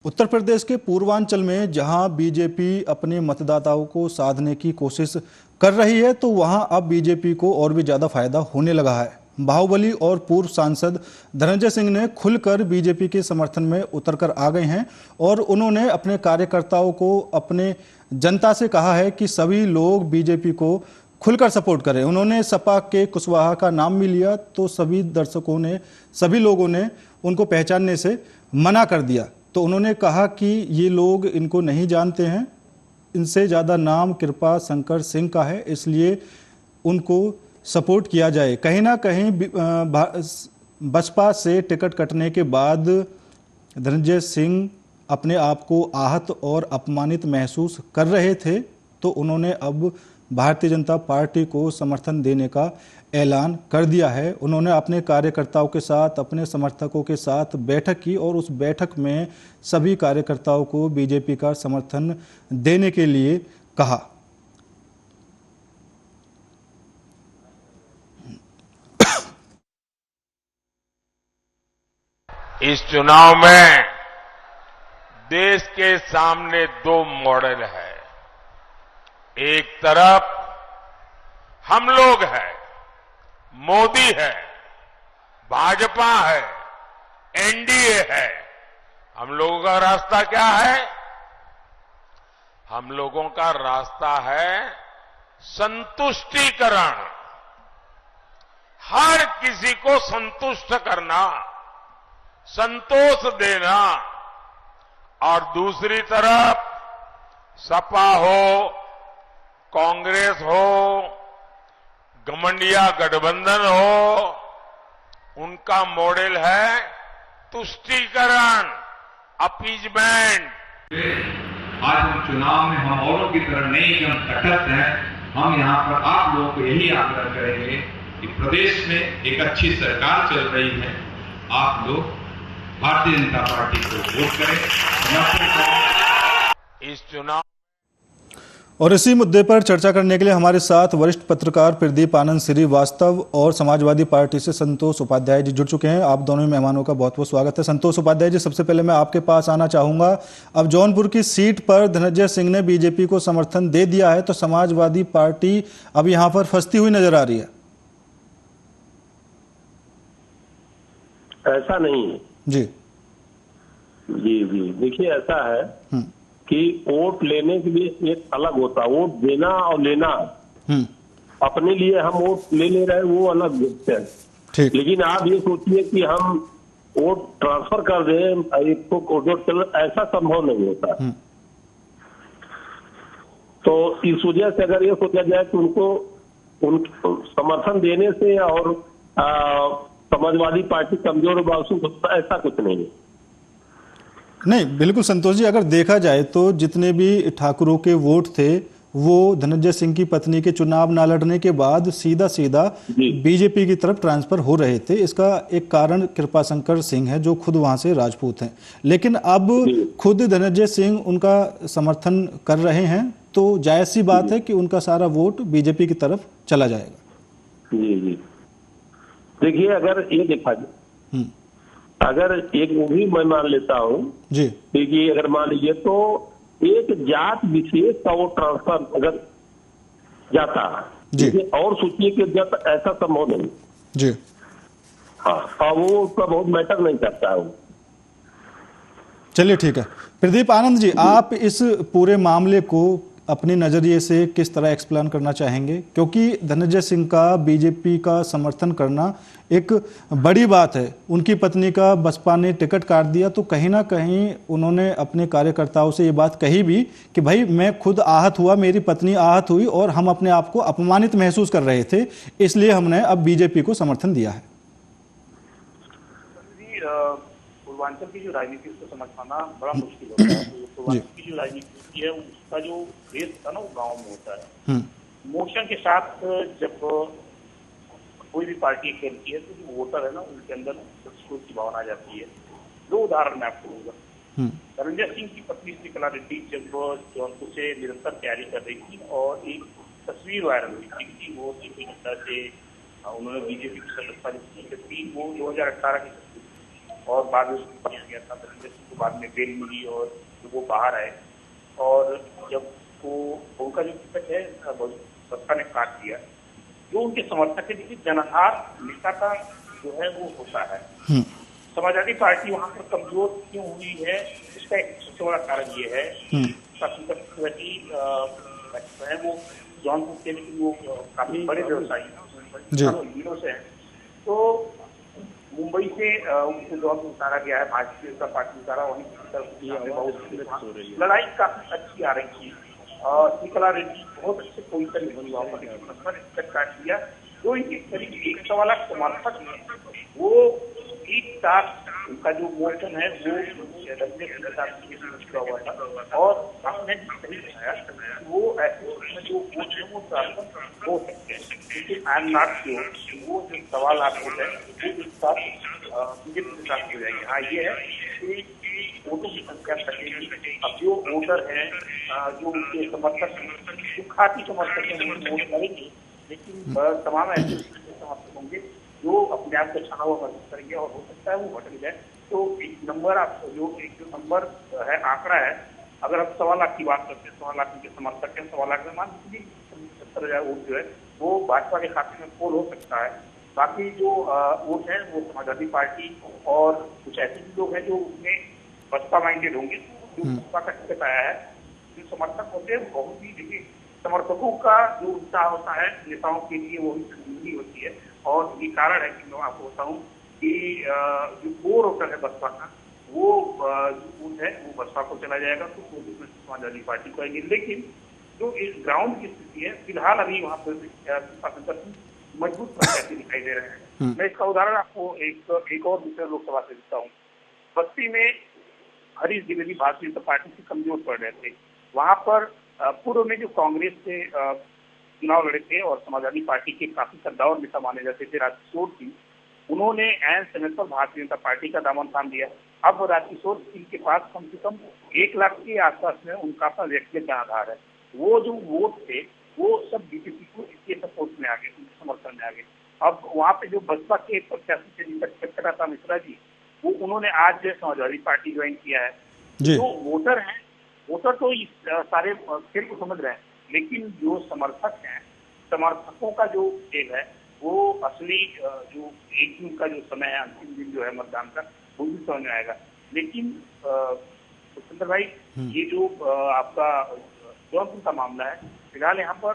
उत्तर प्रदेश के पूर्वांचल में जहां बीजेपी अपने मतदाताओं को साधने की कोशिश कर रही है, तो वहां अब बीजेपी को और भी ज्यादा फायदा होने लगा है। बाहुबली और पूर्व सांसद धनंजय सिंह ने खुलकर बीजेपी के समर्थन में उतरकर आ गए हैं और उन्होंने अपने कार्यकर्ताओं को, अपने जनता से कहा है कि सभी लोग बीजेपी को खुलकर सपोर्ट करें। उन्होंने सपा के कुशवाहा का नाम भी लिया, तो सभी लोगों ने उनको पहचानने से मना कर दिया। तो उन्होंने कहा कि ये लोग इनको नहीं जानते हैं, इनसे ज़्यादा नाम कृपा शंकर सिंह का है, इसलिए उनको सपोर्ट किया जाए। कहीं ना कहीं बसपा से टिकट कटने के बाद धनंजय सिंह अपने आप को आहत और अपमानित महसूस कर रहे थे, तो उन्होंने अब भारतीय जनता पार्टी को समर्थन देने का ऐलान कर दिया है। उन्होंने अपने कार्यकर्ताओं के साथ, अपने समर्थकों के साथ बैठक की और उस बैठक में सभी कार्यकर्ताओं को बीजेपी का समर्थन देने के लिए कहा। इस चुनाव में देश के सामने दो मॉडल है। एक तरफ हम लोग हैं, मोदी है, भाजपा है, एनडीए है। हम लोगों का रास्ता क्या है? हम लोगों का रास्ता है संतुष्टिकरण, हर किसी को संतुष्ट करना, संतोष देना। और दूसरी तरफ सपा हो, कांग्रेस हो, घमंडिया गठबंधन हो, उनका मॉडल है तुष्टीकरण, अपीजमेंट। आज हम चुनाव में हम औरों की तरह नहीं कि हम तटस्थ हैं। हम यहाँ पर आप लोगों को यही आग्रह करेंगे कि प्रदेश में एक अच्छी सरकार चल रही है, आप लोग भारतीय जनता पार्टी को वोट करें, समर्थन करें। इस चुनाव और इसी मुद्दे पर चर्चा करने के लिए हमारे साथ वरिष्ठ पत्रकार प्रदीप आनंद श्रीवास्तव और समाजवादी पार्टी से संतोष उपाध्याय जी जुड़ चुके हैं। आप दोनों मेहमानों का बहुत बहुत स्वागत है। संतोष उपाध्याय जी, सबसे पहले मैं आपके पास आना चाहूंगा। अब जौनपुर की सीट पर धनंजय सिंह ने बीजेपी को समर्थन दे दिया है, तो समाजवादी पार्टी अब यहाँ पर फंसती हुई नजर आ रही है। ऐसा नहीं है जी जी देखिए, ऐसा है कि वोट लेने के लिए एक अलग होता है, वोट देना और लेना। अपने लिए हम वोट ले रहे हैं, वो अलग होते हैं। ठीक। लेकिन आप ये सोचिए कि हम वोट ट्रांसफर कर दें एक को वोट चल, ऐसा संभव नहीं होता। तो इस वजह से अगर ये सोचा जाए कि उनको समर्थन देने से और समाजवादी पार्टी कमजोर महसूस होता, ऐसा कुछ नहीं है। नहीं, बिल्कुल संतोष जी, अगर देखा जाए तो जितने भी ठाकुरों के वोट थे वो धनंजय सिंह की पत्नी के चुनाव ना लड़ने के बाद सीधा बीजेपी की तरफ ट्रांसफर हो रहे थे। इसका एक कारण कृपा शंकर सिंह है, जो खुद वहां से राजपूत हैं। लेकिन अब खुद धनंजय सिंह उनका समर्थन कर रहे हैं, तो जायज सी बात है कि उनका सारा वोट बीजेपी की तरफ चला जाएगा। जी देखिए, अगर ये देखा जाए, अगर एक वो भी मैं मान लेता हूँ जी, देखिए, अगर मान लीजिए तो एक जात विशेष का वो ट्रांसफर अगर जाता जी, और सोचिए कि जब ऐसा संभव नहीं जी, हाँ, वो उसका बहुत मैटर नहीं करता है। चलिए ठीक है। प्रदीप आनंद जी, आप इस पूरे मामले को अपने नजरिए से किस तरह एक्सप्लेन करना चाहेंगे? क्योंकि धनंजय सिंह का बीजेपी का समर्थन करना एक बड़ी बात है। उनकी पत्नी का बसपा ने टिकट काट दिया, तो कहीं ना कहीं उन्होंने अपने कार्यकर्ताओं से ये बात कही भी कि भाई मैं खुद आहत हुआ, मेरी पत्नी आहत हुई और हम अपने आप को अपमानित महसूस कर रहे थे, इसलिए हमने अब बीजेपी को समर्थन दिया है। पूर्वांचल की जो राजनीति उसको समझ पाना बड़ा मुश्किल होता है। पूर्वांचल की जो राजनीति है उसका जो बेस होता है ना, वो गांव में होता है। मोशन के साथ जब कोई भी पार्टी खेलती है तो जो वोटर है ना, उनके अंदर संस्कृत की भावना आ जाती है। दो उदाहरण मैं आपको दूंगा। धनंजय सिंह की पत्नी श्रीकला रेड्डी जब जौनपुर से निरंतर तैयारी कर रही थी और एक तस्वीर वायरल हुई थी कि वो जेपी नड्डा से उन्होंने बीजेपी की सदस्यता ली, वो 2018 की और बाद में उसको किया गया था। धनंजय सिंह को बाद में बेल मिली और वो बाहर आए, और जब वो उनका जो टिकट है बसपा ने काट दिया। जो उनके समर्थक है, देखिए जनाधार नेता का जो है वो होता है। समाजवादी पार्टी वहां पर कमजोर क्यों हुई है, इसका एक सबसे बड़ा कारण ये है है वो जौनपुर के, लेकिन वो काफी बड़े व्यवसायी हैं से हैं। तो मुंबई से उनको जौनपुर उतारा गया है, भारतीय जनता पार्टी उतारा, वहीं लड़ाई काफी अच्छी आ रही थी। शीतला रेड्डी बहुत अच्छे पोजिशन में हुई वहां पर, टिकट काट दिया। जो इनके करीब 1.25 लाख समर्थक हैं, वो एक साथ उनका जो मोर्चन है वो छुड़ा हुआ था। और आपने सही बताया वो ऐसे जो वोट है वो ट्रांसफर हो सकते हैं, लेकिन आई एम नॉट श्योर वो जो 1.25 लाख वोट है वो एक साथ बीजेपी के साथ हो जाएंगे। हाँ ये है कि वोटों की संख्या घटेगी। अब जो वोटर है, जो उनके समर्थक हैं, जो खाती समर्थक हैं, वो वोट करेंगे, लेकिन तमाम ऐसे समर्थक होंगे जो अपने आप को छाना हुआ महसूस करेंगे और हो सकता है वो भटक जाए। तो एक नंबर आप जो नंबर है, आंकड़ा है, अगर हम 1.25 लाख की बात करते हैं, 1.25 लाख के समर्थक हैं, 1.25 लाख में मान लीजिए 70,000 वोट जो है वो भाजपा के खाते में पोल हो सकता है। बाकी जो वोट है वो समाजवादी पार्टी और कुछ ऐसे भी लोग हैं जो उसमें बसपा माइंडेड होंगे, जो बसपा का टिकट आया है। जो समर्थक होते हैं बहुत ही, देखिए समर्थकों का जो उत्साह होता है नेताओं के लिए वो ही होती है। और ये कारण है कि मैं आपको बताऊं कि जो कोर वोटर है बसपा का, वो जो वोट है वो बसपा को चला जाएगा, तो समाजवादी पार्टी को आएगी। लेकिन जो इस ग्राउंड की स्थिति है फिलहाल अभी वहाँ पर मजबूत प्रत्याशी दिखाई दे रहे हैं। मैं इसका उदाहरण आपको एक और दूसरे लोकसभा से देता हूँ। बस्ती में हरीश द्विवेदी भारतीय जनता पार्टी से कमजोर पड़ रहे थे। वहां पर पूर्व में जो कांग्रेस से चुनाव लड़े थे और समाजवादी पार्टी के काफी कद्दावर नेता माने जाते थे राजकिशोर सिंह, उन्होंने एन समय पर भारतीय जनता पार्टी का दामन थाम दिया। अब राजकिशोर सिंह के पास कम से कम 1 लाख के आसपास में उनका अपना व्यक्तिगत आधार है। वो जो वोट थे वो सब बीजेपी को इसके सपोर्ट में आ गए, उनके समर्थन में आ गए। अब वहाँ पे जो बसपा के प्रत्याशी थे जिनका टिकट कटा था मिश्रा जी, वो उन्होंने आज समाजवादी पार्टी ज्वाइन किया है। जो वोटर हैं, वोटर तो इस सारे खेल को समझ रहे हैं, लेकिन जो समर्थक हैं, समर्थकों का जो खेल है वो असली जो 1 जून का जो समय है, अंतिम दिन जो है मतदान का, वो भी समझ में आएगा। लेकिन सुंदर भाई, ये जो आपका जौनपुर का मामला है, फिलहाल यहाँ पर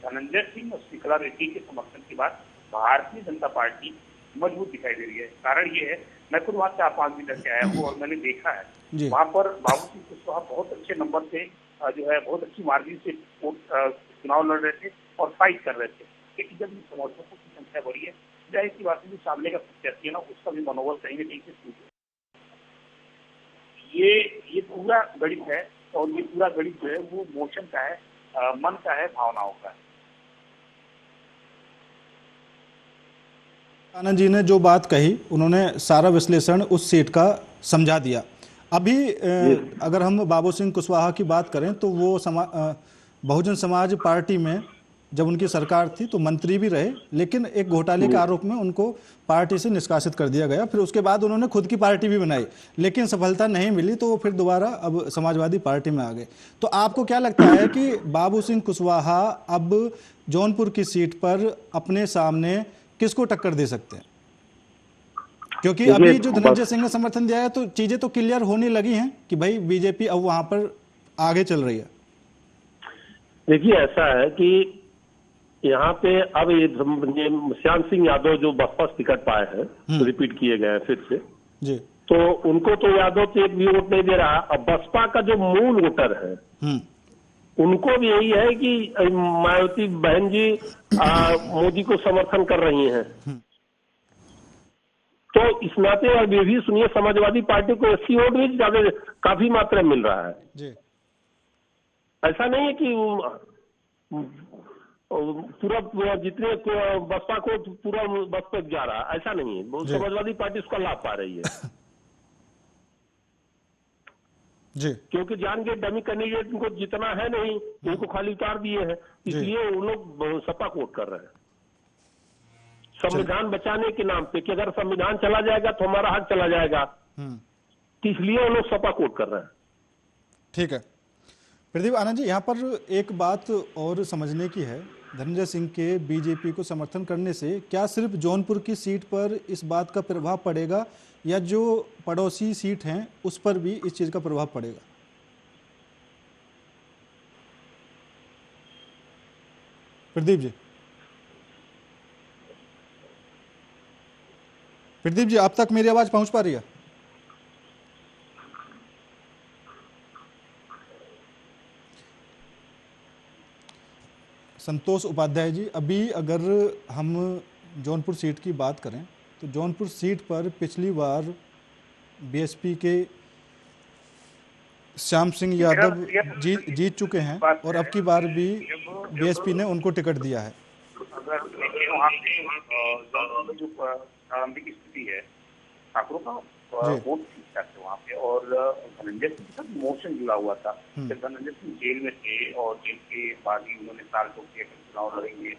धनंजय सिंह और शीतला रेड्डी के समर्थन के बाद भारतीय जनता पार्टी मजबूत दिखाई दे रही है। कारण ये है, मैं खुद वहाँ 4-5 दिन तक आया हूँ और मैंने देखा है वहाँ पर बाबू सिंह कुशवाहा बहुत अच्छे नंबर से जो है बहुत अच्छी मार्जिन से चुनाव लड़ रहे थे और फाइट कर रहे थे। लेकिन जब समर्थकों की संख्या बढ़ी है, जाहिर सी बात है जो सामने का प्रत्याशी है ना, उसका भी मनोबल कहीं न कहीं से टूटे। ये पूरा गणित है और ये पूरा गणित जो है वो मोशन का है, मन का है, भावनाओं का है। आनंद जी ने जो बात कही, उन्होंने सारा विश्लेषण उस सीट का समझा दिया। अभी अगर हम बाबू सिंह कुशवाहा की बात करें तो वो बहुजन समाज पार्टी में जब उनकी सरकार थी तो मंत्री भी रहे, लेकिन एक घोटाले के आरोप में उनको पार्टी से निष्कासित कर दिया गया। फिर उसके बाद उन्होंने खुद की पार्टी भी बनाई, लेकिन सफलता नहीं मिली, तो वो फिर दोबारा अब समाजवादी पार्टी में आ गए। तो आपको क्या लगता है कि बाबू सिंह कुशवाहा अब जौनपुर की सीट पर अपने सामने किसको टक्कर दे सकते हैं? क्योंकि अभी जो धनंजय सिंह ने समर्थन दिया है तो चीजें तो क्लियर होने लगी हैं कि भाई बीजेपी अब वहां पर आगे चल रही है। देखिए, ऐसा है कि यहाँ पे अब ये श्याम सिंह यादव जो बसपा टिकट पाए हैं, तो रिपीट किए गए हैं फिर से जी, तो उनको तो यादव तो एक भी वोट नहीं दे रहा। अब बसपा का जो मूल वोटर है उनको भी यही है कि मायावती बहन जी मोदी को समर्थन कर रही हैं। तो इस नाते अब ये भी सुनिए, समाजवादी पार्टी को 80 वोट भी ज्यादा काफी मात्रा में मिल रहा है जी। ऐसा नहीं है कि पूरा जितने बसपा को पूरा बसपा जा रहा है, ऐसा नहीं है। समाजवादी पार्टी उसका लाभ पा रही है जी, क्योंकि जान के डमी कैंडिडेट उनको जितना है नहीं, उनको खाली उतार दिए हैं, इसलिए वो लोग सपा को वोट कर रहे हैं। संविधान बचाने के नाम पे कि अगर संविधान चला जाएगा तो हमारा हक चला जाएगा, तो इसलिए वो लोग सपा कोट कर रहे हैं। ठीक है प्रदीप आनंद जी, यहाँ पर एक बात और समझने की है, धनंजय सिंह के बीजेपी को समर्थन करने से क्या सिर्फ जौनपुर की सीट पर इस बात का प्रभाव पड़ेगा या जो पड़ोसी सीट हैं उस पर भी इस चीज का प्रभाव पड़ेगा? प्रदीप जी, प्रदीप जी, आप तक मेरी आवाज पहुंच पा रही है? संतोष उपाध्याय जी, अभी अगर हम जौनपुर सीट की बात करें तो जौनपुर सीट पर पिछली बार बीएसपी के श्याम सिंह यादव जीत चुके हैं और अब की बार भी बीएसपी ने उनको टिकट दिया है। अगर देखिए वहाँ पे जो प्रारंभिक स्थिति है ठाकुरों का वोट ठीक ठाक है वहाँ पे, और धनंजय सिंह के साथ मोशन जुड़ा हुआ था। जब धनंजय सिंह जेल में थे और जेल के बाद ही उन्होंने साल को किया कि चुनाव लड़ेंगे,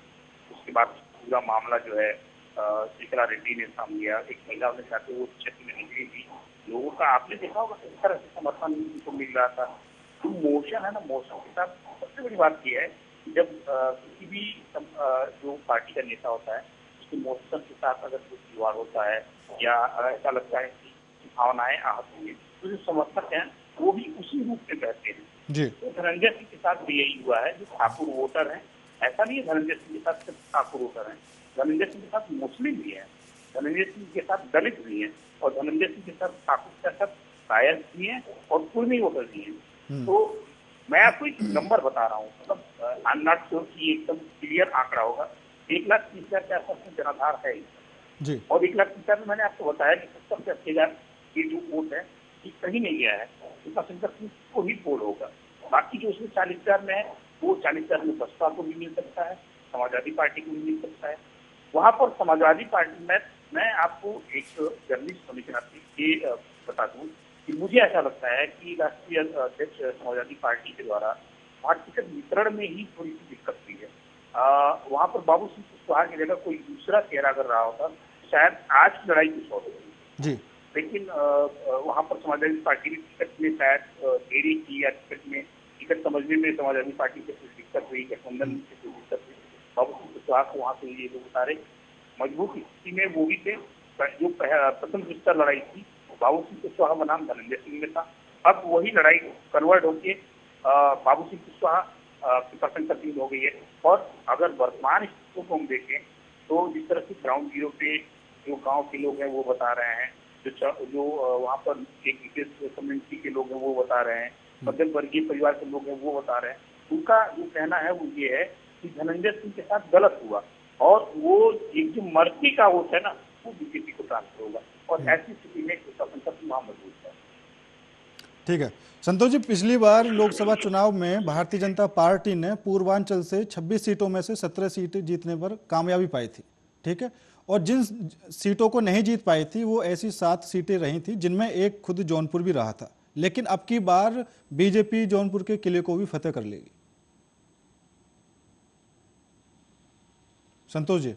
उसके बाद पूरा मामला जो है शेखरा रेड्डी ने सामने लिया। एक महिला उन्हें चाहते वो क्षेत्र में निकली थी, लोगों का आपने देखा होगा किस तरह से समर्थन उनको मिल रहा था। तो मोशन है ना, मोशन के साथ सबसे बड़ी बात यह है कि जब किसी भी जो पार्टी का नेता होता है उसके मोशन के साथ अगर कुछ विवाद होता है या ऐसा लगता है कि भावनाएं आहत होंगी तो जो समर्थक हैं वो भी उसी रूप में बहते हैं जी। तो धनंजय सिंह के साथ भी यही हुआ है, जो ठाकुर वोटर है, ऐसा नहीं है धनंजय सिंह के साथ सिर्फ ठाकुर वोटर है, धनंजय सिंह के साथ मुस्लिम भी है, धनंजय सिंह के साथ दलित भी है, और धनंजय सिंह के साथ ठाकुर के साथ शायद भी है और कुर्मी वोटर भी है। तो मैं आपको एक नंबर बता रहा हूँ, मतलब आई एम नॉट श्योर कि एकदम क्लियर आंकड़ा होगा, 1,30,000 के आसपास में जनाधार है जी। और 1,30,000 में मैंने आपको बताया कि 70 से 80,000 ये जो वोट है ये कहीं नहीं गया है, इसका शंकर सिंह को ही पोल होगा। बाकी जो उसमें 40,000 में है वो 40,000 में बसपा को भी मिल सकता है, समाजवादी पार्टी को भी मिल सकता है। वहां पर समाजवादी पार्टी में मैं आपको एक जर्नलिस्ट होने के नाते ये बता दूं कि मुझे ऐसा लगता है कि राष्ट्रीय अध्यक्ष समाजवादी पार्टी के द्वारा वहाँ टिकट वितरण में ही थोड़ी सी दिक्कत हुई है। वहाँ पर बाबू सिंह कुशवाहा की जगह कोई दूसरा चेहरा कर रहा होता शायद आज की लड़ाई कुछ और होती जी। लेकिन वहाँ पर समाजवादी पार्टी की टिकट में शायद देरी की या टिकट समझने में समाजवादी पार्टी से कुछ दिक्कत हुई, गठबंधन से कुछ दिक्कत हुई। बाबू सिंह कुशवाहा को वहाँ से ये लोग सारे मजबूत स्थिति में वो भी थे। जो प्रथम विस्तार लड़ाई थी बाबू सिंह कुशवाहा का नाम धनंजय सिंह में था, अब वही लड़ाई कन्वर्ट होके बाबू सिंह कुशवाहा की शंकर सिंह हो गई है। और अगर वर्तमान स्थितियों को हम देखें तो जिस तरह से ग्राउंड जीरो पे जो गांव के लोग हैं वो बता रहे हैं, जो वहाँ पर एक विशेष कम्युनिटी के लोग हैं वो बता रहे हैं, मध्यम वर्गीय परिवार के लोग हैं वो बता रहे हैं, उनका जो कहना है वो ये है कि धनंजय सिंह के साथ गलत हुआ और वो एक जो मर्जी का वोट है ना वो बीजेपी को ट्रांसफर होगा, और ऐसी स्थिति में मजबूत है। ठीक है संतोष जी, पिछली बार लोकसभा चुनाव में भारतीय जनता पार्टी ने पूर्वांचल से 26 सीटों में से 17 सीटें जीतने पर कामयाबी पाई थी, ठीक है, और जिन सीटों को नहीं जीत पाई थी वो ऐसी 7 सीटें रही थी जिनमें एक खुद जौनपुर भी रहा था। लेकिन अब की बार बीजेपी जौनपुर के किले को भी फतेह कर लेगी। संतोष जी,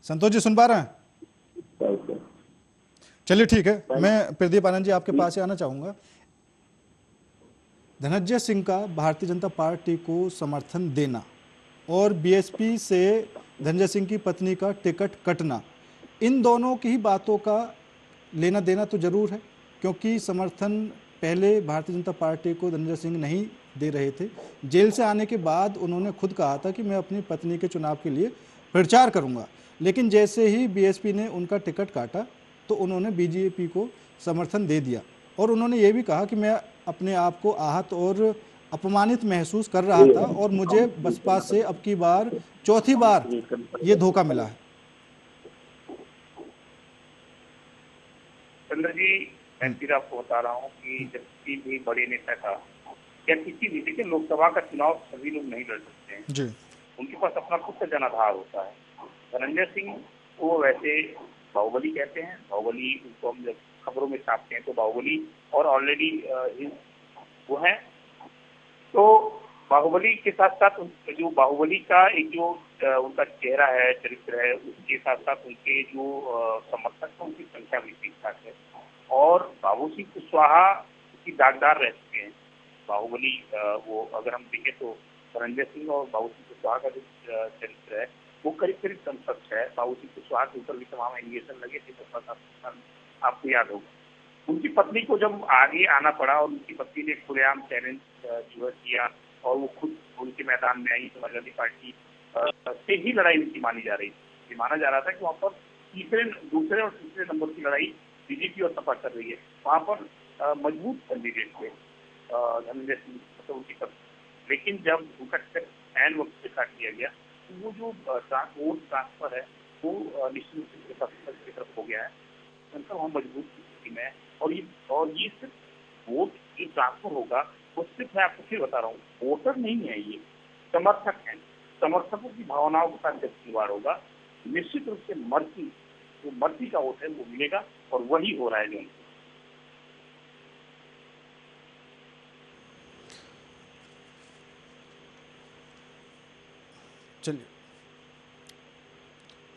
संतोष जी सुन पा रहे हैं? चलिए ठीक है, मैं प्रदीप आनंद जी आपके पास ही आना चाहूंगा। धनंजय सिंह का भारतीय जनता पार्टी को समर्थन देना और बीएसपी से धनंजय सिंह की पत्नी का टिकट कटना, इन दोनों की ही बातों का लेना देना तो जरूर है, क्योंकि समर्थन पहले भारतीय जनता पार्टी को धनंजय सिंह नहीं दे रहे थे। जेल से आने के बाद उन्होंने खुद कहा था कि मैं अपनी पत्नी के चुनाव के लिए प्रचार करूंगा, लेकिन जैसे ही बीएसपी ने उनका टिकट काटा तो उन्होंने बीजेपी को समर्थन दे दिया, और उन्होंने ये भी कहा कि मैं अपने आप को आहत और अपमानित महसूस कर रहा था और मुझे बसपा से अब की बार चौथी बार ये धोखा मिला है। चंद्र जी, मैं फिर आपको बता रहा हूँ कि जब किसी भी बड़े नेता का या किसी भी, देखिए लोकसभा का चुनाव सभी लोग नहीं लड़ सकते हैं जी। उनके पास अपना खुद का जनाधार होता है। धनंजय सिंह को वैसे बाहुबली कहते हैं, बाहुबली उनको हम जब खबरों में छापते हैं तो बाहुबली और ऑलरेडी वो है। तो बाहुबली के साथ साथ जो बाहुबली का एक जो उनका चेहरा है, चरित्र है, उसके साथ साथ उनके जो समर्थक हैं उनकी संख्या भी ठीक ठाक है। और बाबू सिंह कुशवाहा की दागदार रह चुके हैं। बाहुबली वो अगर हम देखें तो धनंजय सिंह और बाबू सिंह कुशवाहा का जो चरित्र है वो करीब करीब समकक्ष है। बाबू सिंह कुशवाहा के ऊपर भी तमाम एलिगेशन लगे थे, तो आपको याद होगा। उनकी पत्नी को जब आगे आना पड़ा और उनकी पत्नी ने खुलेआम चैलेंज जो है किया और वो खुद उनके मैदान में आई, समाजवादी पार्टी से ही लड़ाई उनकी मानी जा रही थी। माना जा रहा था कि वहाँ पर दूसरे और तीसरे नंबर की लड़ाई बीजेपी और सपा कर रही है। वहाँ पर मजबूत कैंडिडेट थे धनंजय सिंह तो उनकी पत्नी, लेकिन जब उनका टिकट एन वक्त से काट दिया गया तो वो जो वोट ट्रांसफर है वो निश्चित रूप से सपा की तरफ हो गया है। उनका वहाँ मजबूत स्थिति में है और ये सिर्फ वोट जो ट्रांसफर होगा वो सिर्फ, मैं आपको फिर बता रहा हूँ, वोटर नहीं है, ये समर्थक हैं। समर्थकों की भावनाओं के साथ जब खिलवाड़ होगा निश्चित रूप से मर्जी का वोट है वो मिलेगा और वही हो रहा है जो। चलिए,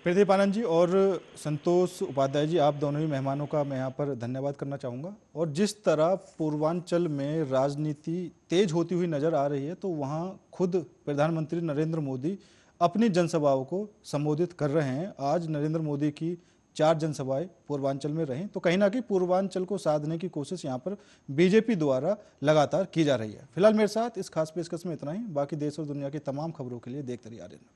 प्रदीप आनंद जी और संतोष उपाध्याय जी, आप दोनों ही मेहमानों का मैं यहाँ पर धन्यवाद करना चाहूँगा। और जिस तरह पूर्वांचल में राजनीति तेज होती हुई नजर आ रही है, तो वहाँ खुद प्रधानमंत्री नरेंद्र मोदी अपनी जनसभाओं को संबोधित कर रहे हैं। आज नरेंद्र मोदी की 4 जनसभाएं पूर्वांचल में रहीं, तो कहीं ना कहीं पूर्वांचल को साधने की कोशिश यहाँ पर बीजेपी द्वारा लगातार की जा रही है। फिलहाल मेरे साथ इस खास पेशकश में इतना ही। बाकी देश और दुनिया की तमाम खबरों के लिए देखते रहिए आर्यन।